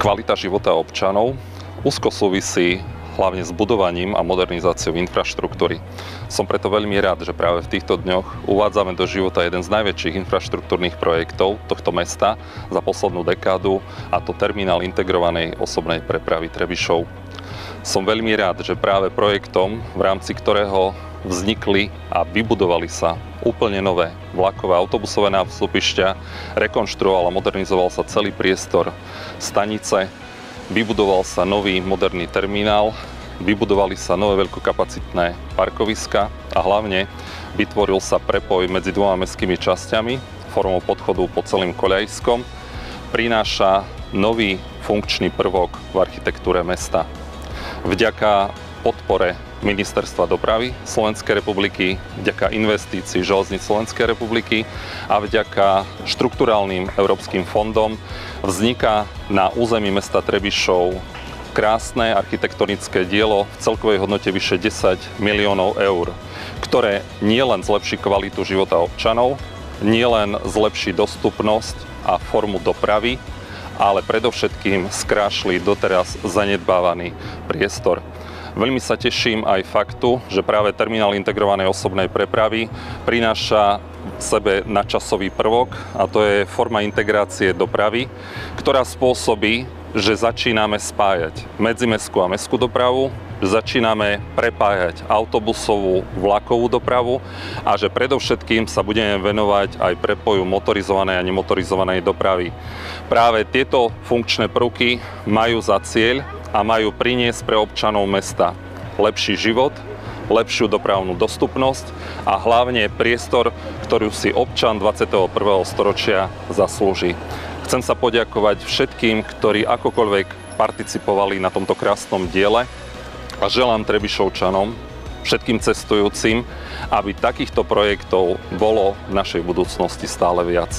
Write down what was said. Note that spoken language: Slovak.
Kvalita života občanov úzko súvisí hlavne s budovaním a modernizáciou infraštruktúry. Som preto veľmi rád, že práve v týchto dňoch uvádzame do života jeden z najväčších infraštruktúrnych projektov tohto mesta za poslednú dekádu, a to terminál integrovanej osobnej prepravy Trebišov. Som veľmi rád, že práve projektom, v rámci ktorého vznikli a vybudovali sa úplne nové vlakové autobusové nástupišťa, rekonštruoval a modernizoval sa celý priestor stanice, vybudoval sa nový moderný terminál, vybudovali sa nové veľkokapacitné parkoviska a hlavne vytvoril sa prepoj medzi dvoma mestskými časťami formou podchodu po celým koľajskom, prináša nový funkčný prvok v architektúre mesta. Vďaka podpore Ministerstva dopravy Slovenskej republiky, vďaka investícií Železníc Slovenskej republiky a vďaka štrukturálnym európskym fondom vzniká na území mesta Trebišov krásne architektonické dielo v celkovej hodnote vyše 10 miliónov eur, ktoré nielen zlepší kvalitu života občanov, nielen zlepší dostupnosť a formu dopravy, ale predovšetkým skrášli doteraz zanedbávaný priestor. Veľmi sa teším aj faktu, že práve terminál integrovanej osobnej prepravy prináša v sebe nadčasový prvok, a to je forma integrácie dopravy, ktorá spôsobí, že začíname spájať medzimestskú a mestskú dopravu, že začíname prepájať autobusovú, vlakovú dopravu a že predovšetkým sa budeme venovať aj prepoju motorizovanej a nemotorizovanej dopravy. Práve tieto funkčné prvky majú za cieľ a majú priniesť pre občanov mesta lepší život, lepšiu dopravnú dostupnosť a hlavne priestor, ktorý si občan 21. storočia zaslúži. Chcem sa poďakovať všetkým, ktorí akokoľvek participovali na tomto krásnom diele a želám Trebišovčanom, všetkým cestujúcim, aby takýchto projektov bolo v našej budúcnosti stále viac.